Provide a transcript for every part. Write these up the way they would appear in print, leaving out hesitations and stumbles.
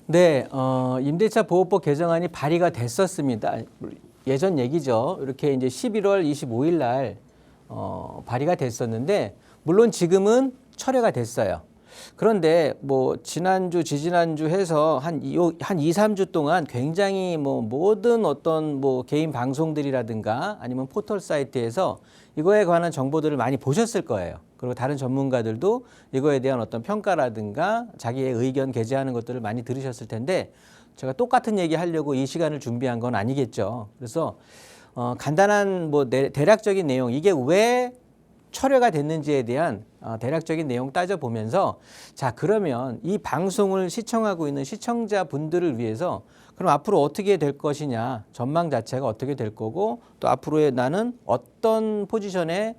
네, 임대차 보호법 개정안이 발의가 됐었습니다. 예전 얘기죠. 이렇게 이제 11월 25일 날 발의가 됐었는데, 물론 지금은 철회가 됐어요. 그런데 뭐 지난주, 지지난주 해서 한 2, 3주 동안 굉장히 뭐 모든 어떤 뭐 개인 방송들이라든가 아니면 포털 사이트에서 이거에 관한 정보들을 많이 보셨을 거예요. 그리고 다른 전문가들도 이거에 대한 어떤 평가라든가 자기의 의견 게재하는 것들을 많이 들으셨을 텐데, 제가 똑같은 얘기 하려고 이 시간을 준비한 건 아니겠죠. 그래서 간단한 뭐 대략적인 내용, 이게 왜 철회가 됐는지에 대한 대략적인 내용 따져보면서, 자, 그러면 이 방송을 시청하고 있는 시청자분들을 위해서 그럼 앞으로 어떻게 될 것이냐, 전망 자체가 어떻게 될 거고, 또 앞으로의 나는 어떤 포지션에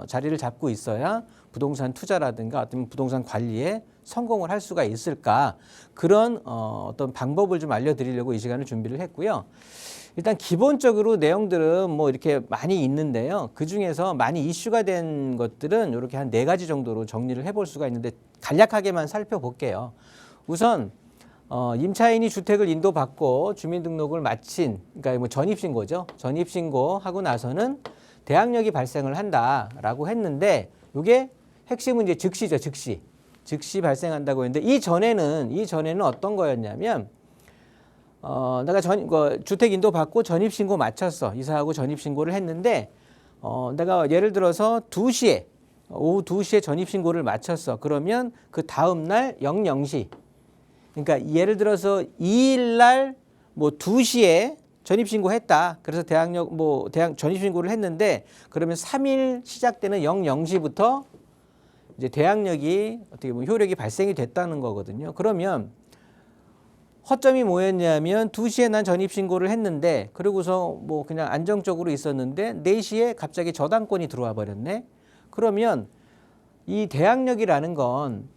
자리를 잡고 있어야 부동산 투자라든가 어떤 부동산 관리에 성공을 할 수가 있을까, 그런 어떤 방법을 좀 알려드리려고 이 시간을 준비를 했고요. 일단 기본적으로 내용들은 뭐 이렇게 많이 있는데요. 그 중에서 많이 이슈가 된 것들은 이렇게 한 4가지 정도로 정리를 해볼 수가 있는데, 간략하게만 살펴볼게요. 우선 임차인이 주택을 인도받고 주민등록을 마친, 그러니까 뭐 전입신고죠. 전입신고하고 나서는 대항력이 발생을 한다라고 했는데, 이게 핵심은 이제 즉시죠. 즉시 발생한다고 했는데, 이전에는 어떤 거였냐면, 내가 주택 인도 받고 전입신고 마쳤어. 이사하고 전입신고를 했는데, 내가 예를 들어서 오후 2시에 전입신고를 마쳤어. 그러면 그 다음날 00시. 그러니까 예를 들어서 2일날 뭐 2시에 전입신고 했다. 그래서 전입신고를 했는데, 그러면 3일 시작되는 00시부터 이제 대항력이 어떻게 보면 효력이 발생이 됐다는 거거든요. 그러면 허점이 뭐였냐면 2시에 난 전입신고를 했는데, 그러고서 뭐 그냥 안정적으로 있었는데 4시에 갑자기 저당권이 들어와 버렸네. 그러면 이 대항력이라는 건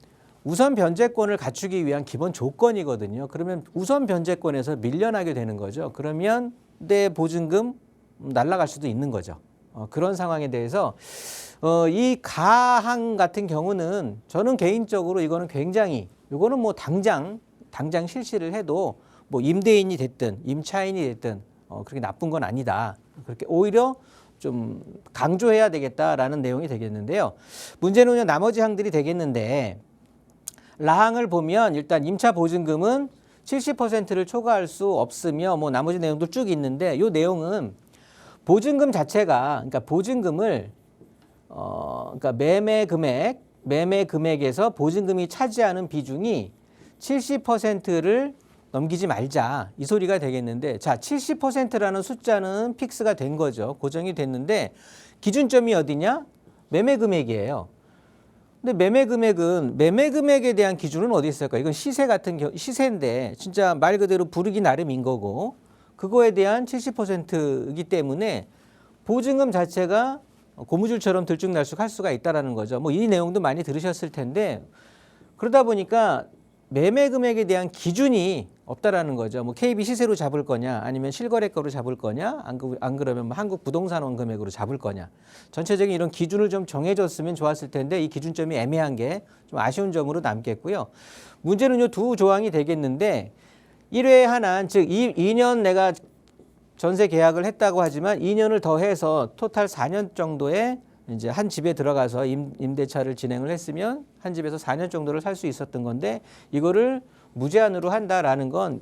우선 변제권을 갖추기 위한 기본 조건이거든요. 그러면 우선 변제권에서 밀려나게 되는 거죠. 그러면 내 보증금 날아갈 수도 있는 거죠. 그런 상황에 대해서 이 가항 같은 경우는 저는 개인적으로 이거는 뭐 당장 실시를 해도 뭐 임대인이 됐든 임차인이 됐든 그렇게 나쁜 건 아니다. 그렇게 오히려 좀 강조해야 되겠다라는 내용이 되겠는데요. 문제는 나머지 항들이 되겠는데, 라항을 보면 일단 임차 보증금은 70%를 초과할 수 없으며 뭐 나머지 내용도 쭉 있는데, 이 내용은 보증금 자체가, 그러니까 보증금을 그러니까 매매 금액에서 보증금이 차지하는 비중이 70%를 넘기지 말자, 이 소리가 되겠는데, 자, 70%라는 숫자는 픽스가 된 거죠. 고정이 됐는데, 기준점이 어디냐? 매매 금액이에요. 근데 매매 금액에 대한 기준은 어디 있을까? 이건 시세인데 진짜 말 그대로 부르기 나름인 거고, 그거에 대한 70%이기 때문에 보증금 자체가 고무줄처럼 들쭉날쭉할 수가 있다라는 거죠. 뭐 이 내용도 많이 들으셨을 텐데, 그러다 보니까 매매 금액에 대한 기준이 없다라는 거죠. 뭐 KB 시세로 잡을 거냐, 아니면 실거래가로 잡을 거냐, 안 그러면 뭐 한국 부동산원 금액으로 잡을 거냐. 전체적인 이런 기준을 좀 정해줬으면 좋았을 텐데, 이 기준점이 애매한 게 좀 아쉬운 점으로 남겠고요. 문제는 요 두 조항이 되겠는데, 1회 한한, 즉 2년 내가 전세 계약을 했다고 하지만 2년을 더해서 토탈 4년 정도의 이제 한 집에 들어가서 임대차를 진행을 했으면 한 집에서 4년 정도를 살 수 있었던 건데, 이거를 무제한으로 한다라는 건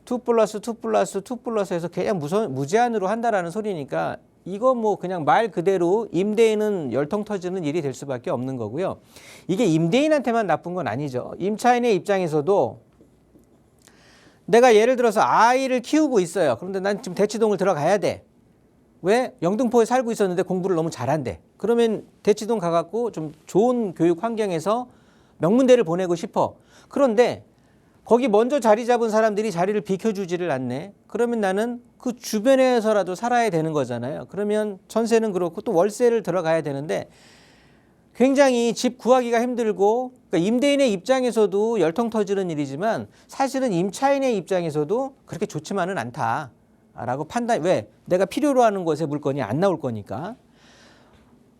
2+2+2+2+해서 그냥 무제한으로 한다라는 소리니까, 이거 뭐 그냥 말 그대로 임대인은 열통 터지는 일이 될 수밖에 없는 거고요. 이게 임대인한테만 나쁜 건 아니죠. 임차인의 입장에서도 내가 예를 들어서 아이를 키우고 있어요. 그런데 난 지금 대치동을 들어가야 돼. 왜? 영등포에 살고 있었는데 공부를 너무 잘한대. 그러면 대치동 가갖고 좀 좋은 교육 환경에서 명문대를 보내고 싶어. 그런데 거기 먼저 자리 잡은 사람들이 자리를 비켜주지를 않네. 그러면 나는 그 주변에서라도 살아야 되는 거잖아요. 그러면 전세는 그렇고 또 월세를 들어가야 되는데, 굉장히 집 구하기가 힘들고, 그러니까 임대인의 입장에서도 열통 터지는 일이지만 사실은 임차인의 입장에서도 그렇게 좋지만은 않다라고 판단. 왜? 내가 필요로 하는 곳에 물건이 안 나올 거니까.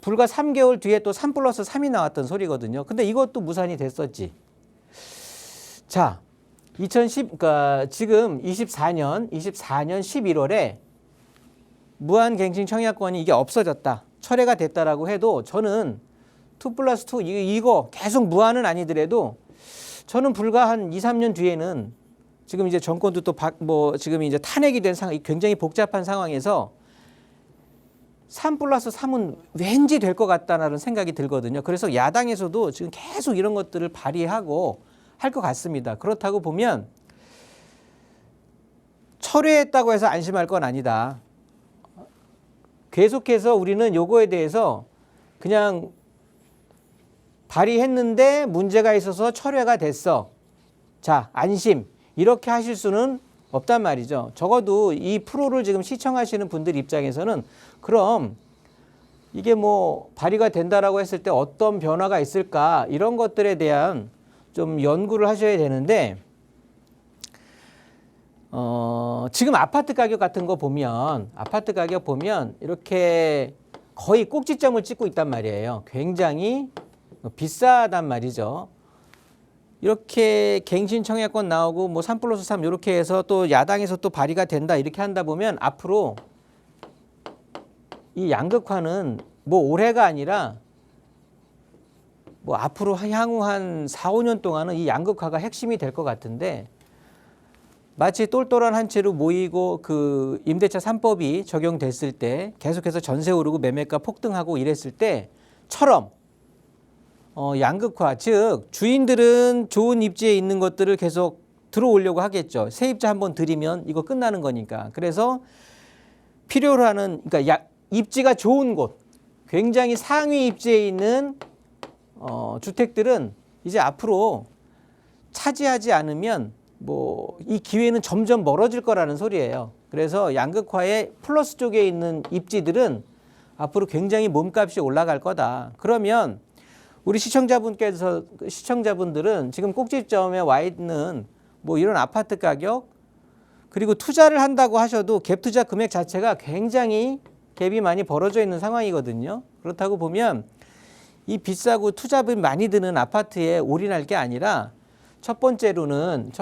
불과 3개월 뒤에 또 3+3이 나왔던 소리거든요. 근데 이것도 무산이 됐었지. 자, 그러니까 지금 24년 11월에 무한갱신 청약권이 이게 없어졌다. 철회가 됐다라고 해도 저는 2+2 이거 계속 무한은 아니더라도 저는 불과 한 2, 3년 뒤에는 지금 이제 정권도 또 지금 이제 탄핵이 된 상황, 굉장히 복잡한 상황에서 3+3은 왠지 될 것 같다는 생각이 들거든요. 그래서 야당에서도 지금 계속 이런 것들을 발의하고 할 것 같습니다. 그렇다고 보면 철회했다고 해서 안심할 건 아니다. 계속해서 우리는 요거에 대해서 그냥 발의했는데 문제가 있어서 철회가 됐어. 자, 안심. 이렇게 하실 수는 없단 말이죠. 적어도 이 프로를 지금 시청하시는 분들 입장에서는 그럼 이게 뭐 발의가 된다라고 했을 때 어떤 변화가 있을까 이런 것들에 대한 좀 연구를 하셔야 되는데 지금 아파트 가격 같은 거 보면 이렇게 거의 꼭지점을 찍고 있단 말이에요. 굉장히 비싸단 말이죠. 이렇게 갱신 청약권 나오고 뭐 3+3 이렇게 해서 또 야당에서 또 발의가 된다 이렇게 한다 보면 앞으로 이 양극화는 뭐 올해가 아니라 뭐 앞으로 향후 한 4, 5년 동안은 이 양극화가 핵심이 될 것 같은데 마치 똘똘한 한 채로 모이고 그 임대차 3법이 적용됐을 때 계속해서 전세 오르고 매매가 폭등하고 이랬을 때처럼 양극화, 즉 주인들은 좋은 입지에 있는 것들을 계속 들어오려고 하겠죠. 세입자 한번 들이면 이거 끝나는 거니까. 그래서 필요로 하는 그러니까 입지가 좋은 곳, 굉장히 상위 입지에 있는 주택들은 이제 앞으로 차지하지 않으면 뭐 이 기회는 점점 멀어질 거라는 소리예요. 그래서 양극화의 플러스 쪽에 있는 입지들은 앞으로 굉장히 몸값이 올라갈 거다. 그러면 우리 시청자분들은 지금 꼭지점에 와 있는 뭐 이런 아파트 가격 그리고 투자를 한다고 하셔도 갭 투자 금액 자체가 굉장히 갭이 많이 벌어져 있는 상황이거든요. 그렇다고 보면 이 비싸고 투자비 많이 드는 아파트에 올인할 게 아니라 첫 번째로는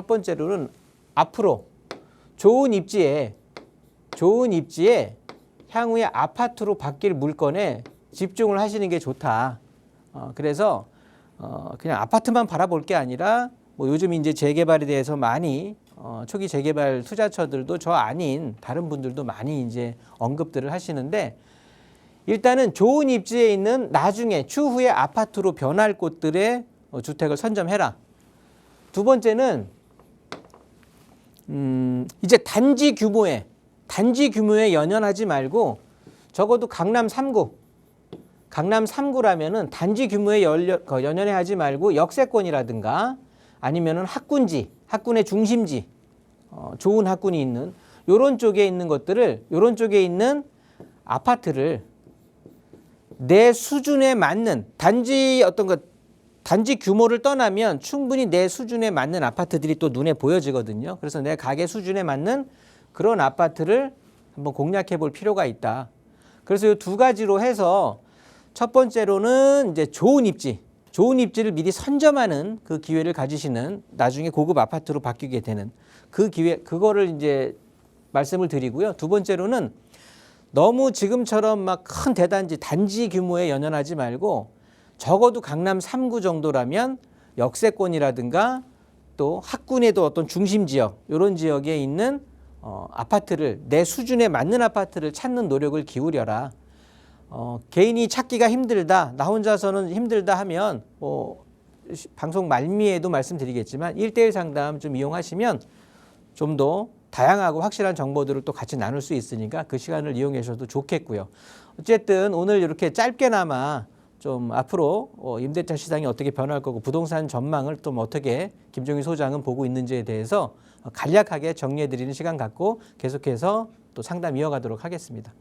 앞으로 좋은 입지에 향후에 아파트로 바뀔 물건에 집중을 하시는 게 좋다. 그래서 그냥 아파트만 바라볼 게 아니라 뭐 요즘 이제 재개발에 대해서 많이 초기 재개발 투자처들도 저 아닌 다른 분들도 많이 이제 언급들을 하시는데 일단은 좋은 입지에 있는 나중에 추후에 아파트로 변할 곳들의 주택을 선점해라. 두 번째는 이제 단지 규모에 연연하지 말고 적어도 강남 3구라면은 단지 규모에 연연해 하지 말고 역세권이라든가 아니면은 학군의 중심지, 좋은 학군이 있는 요런 쪽에 있는 것들을 요런 쪽에 있는 아파트를 내 수준에 맞는 단지 규모를 떠나면 충분히 내 수준에 맞는 아파트들이 또 눈에 보여지거든요. 그래서 내 가계 수준에 맞는 그런 아파트를 한번 공략해 볼 필요가 있다. 그래서 이 두 가지로 해서 첫 번째로는 이제 좋은 입지를 미리 선점하는 그 기회를 가지시는 나중에 고급 아파트로 바뀌게 되는 그 기회, 그거를 이제 말씀을 드리고요. 두 번째로는 너무 지금처럼 막 큰 단지 규모에 연연하지 말고 적어도 강남 3구 정도라면 역세권이라든가 또 학군에도 어떤 중심 지역, 이런 지역에 있는 아파트를 내 수준에 맞는 아파트를 찾는 노력을 기울여라. 개인이 찾기가 힘들다, 나 혼자서는 힘들다 하면 방송 말미에도 말씀드리겠지만 1:1 상담 좀 이용하시면 좀 더 다양하고 확실한 정보들을 또 같이 나눌 수 있으니까 그 시간을 이용해 주셔도 좋겠고요. 어쨌든 오늘 이렇게 짧게나마 좀 앞으로 임대차 시장이 어떻게 변할 거고 부동산 전망을 또 어떻게 김종희 소장은 보고 있는지에 대해서 간략하게 정리해 드리는 시간 갖고 계속해서 또 상담 이어가도록 하겠습니다.